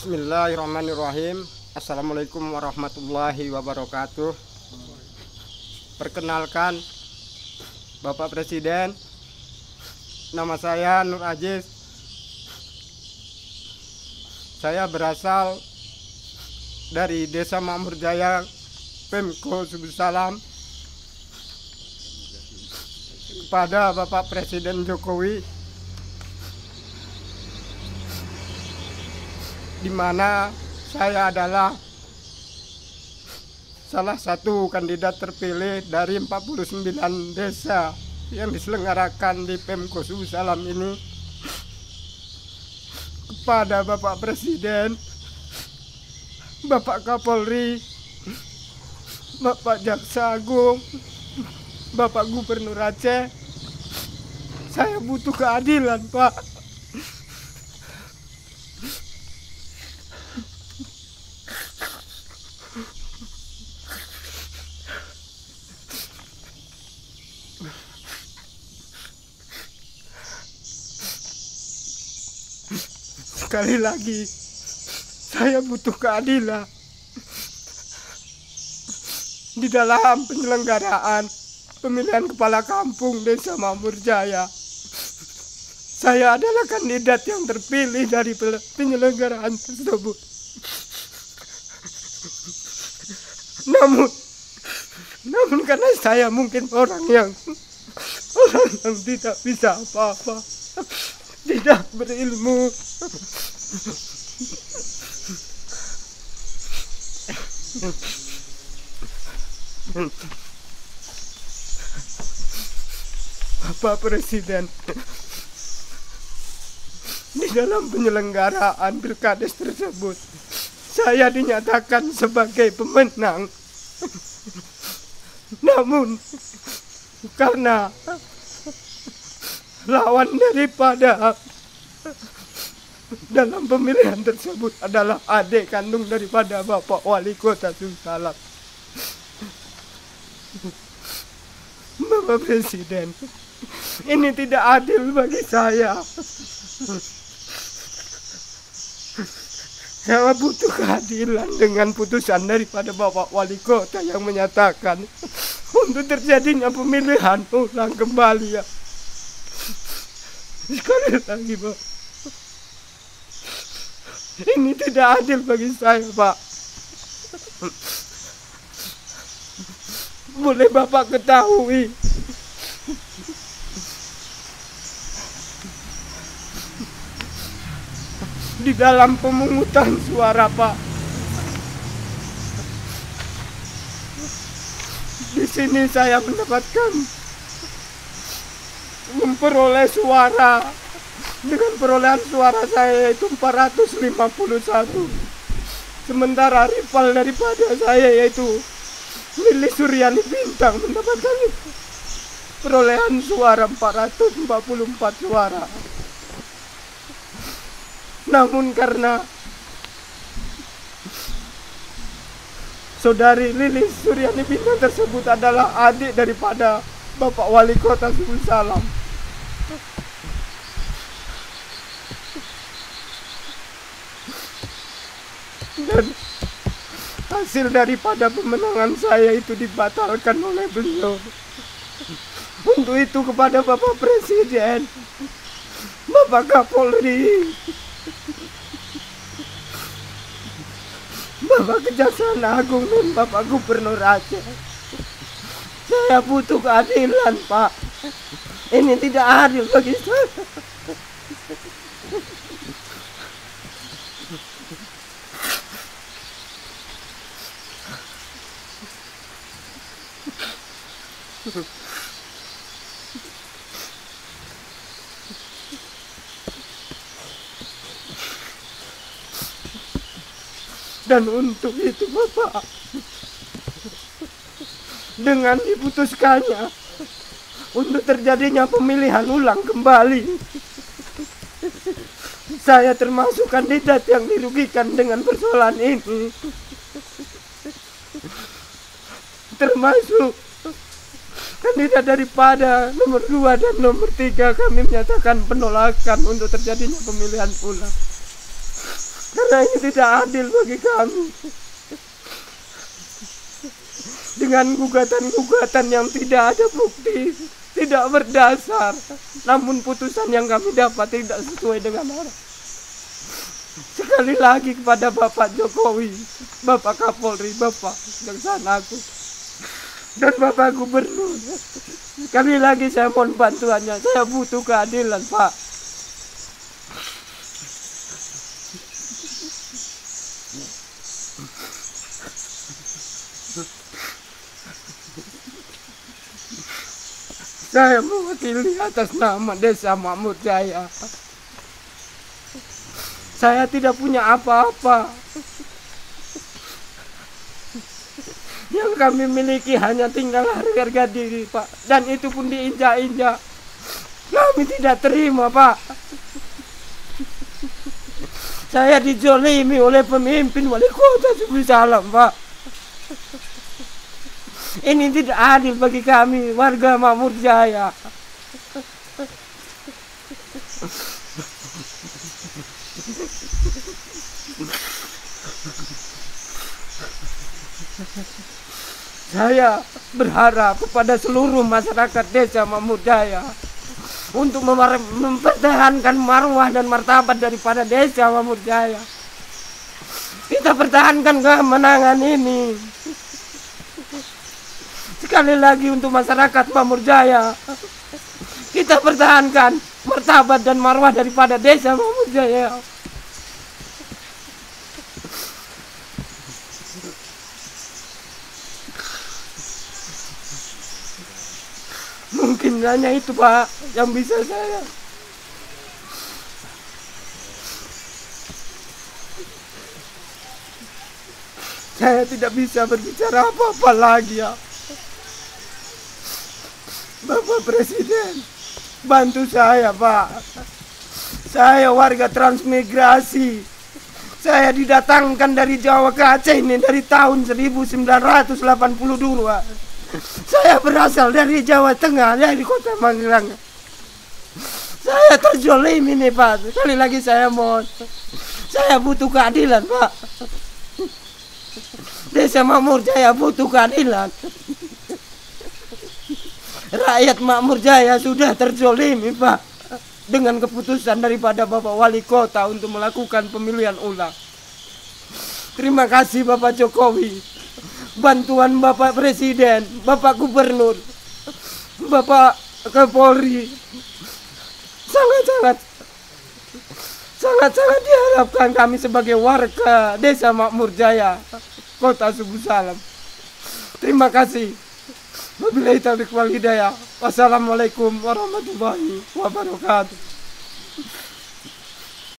Bismillahirrahmanirrahim. Assalamualaikum warahmatullahi wabarakatuh. Perkenalkan, Bapak Presiden, nama saya Nur Aziz. Saya berasal dari Desa Makmur Jaya, Pemko Subusalam. Kepada Bapak Presiden Jokowi, di mana saya adalah salah satu kandidat terpilih dari 49 desa yang diselenggarakan di Pemko Subusalam ini. Kepada Bapak Presiden, Bapak Kapolri, Bapak Jaksa Agung, Bapak Gubernur Aceh, saya butuh keadilan, Pak. Sekali lagi, saya butuh keadilan di dalam penyelenggaraan pemilihan kepala kampung Desa Makmur Jaya. Saya adalah kandidat yang terpilih dari penyelenggaraan tersebut. Namun karena saya mungkin orang yang tidak bisa apa-apa, tidak berilmu, Bapak Presiden, di dalam penyelenggaraan pilkades tersebut, saya dinyatakan sebagai pemenang. Namun karena lawan daripada dalam pemilihan tersebut adalah adik kandung daripada Bapak Wali Kota Subusalam, Bapak Presiden, ini tidak adil bagi saya. Saya butuh keadilan dengan putusan daripada Bapak Wali Kota yang menyatakan untuk terjadinya pemilihan ulang kembali, ya. Sekali lagi, Pak, ini tidak adil bagi saya, Pak. Boleh Bapak ketahui, di dalam pemungutan suara, Pak, di sini saya memperoleh suara dengan perolehan suara saya yaitu 451. Sementara rival daripada saya yaitu Lilis Suryani Bintang mendapatkan perolehan suara 444 suara. Namun karena saudari Lilis Suryani Bintang tersebut adalah adik daripada Bapak Wali Kota Subusalam, dan hasil daripada pemenangan saya itu dibatalkan oleh beliau. Untuk itu kepada Bapak Presiden, Bapak Kapolri, Bapak Kejaksaan Agung, dan Bapak Gubernur Aceh, saya butuh keadilan, Pak. Ini tidak adil bagi saya. Dan untuk itu, Bapak, dengan diputuskannya untuk terjadinya pemilihan ulang kembali, saya termasuk kandidat yang dirugikan dengan persoalan ini. Termasuk kandidat daripada nomor 2 dan nomor 3 kami menyatakan penolakan untuk terjadinya pemilihan ulang. Karena karena ini tidak adil bagi kami. Dengan gugatan-gugatan yang tidak ada bukti, tidak berdasar, namun putusan yang kami dapat tidak sesuai dengan harapan. Sekali lagi kepada Bapak Jokowi, Bapak Kapolri, Bapak Kejaksaan Agung, dan Bapak Gubernur, sekali lagi saya mohon bantuannya. Saya butuh keadilan, Pak. Saya mewakili atas nama Desa Makmur Jaya. Saya tidak punya apa-apa. Yang kami miliki hanya tinggal harga diri, Pak. Dan itu pun diinjak-injak. Kami tidak terima, Pak. Saya dizolimi oleh pemimpin wali kota Subuh Salam, Pak. Ini tidak adil bagi kami, warga Makmur Jaya. Saya berharap kepada seluruh masyarakat Desa Makmur Jaya untuk mempertahankan marwah dan martabat daripada Desa Makmur Jaya. Kita pertahankan kemenangan ini. Sekali lagi untuk masyarakat Makmur Jaya, kita pertahankan martabat dan marwah daripada Desa Makmur Jaya. Mungkin hanya itu, Pak, yang bisa saya tidak bisa berbicara apa-apa lagi, ya. Bapak Presiden, bantu saya, Pak. Saya warga transmigrasi. Saya didatangkan dari Jawa ke Aceh ini dari tahun 1982. Saya berasal dari Jawa Tengah, dari kota Magelang. Saya terjolim ini, Pak. Sekali lagi saya mohon. Saya butuh keadilan, Pak. Desa Makmur Jaya butuh keadilan. Rakyat Makmur Jaya sudah terzolimi, Pak, dengan keputusan daripada Bapak Wali Kota untuk melakukan pemilihan ulang. Terima kasih Bapak Jokowi, bantuan Bapak Presiden, Bapak Gubernur, Bapak Kapolri. Sangat diharapkan kami sebagai warga Desa Makmur Jaya, Kota Subuh Salam. Terima kasih. Wabillahi taufiq wal hidayah. Wassalamualaikum warahmatullahi wabarakatuh.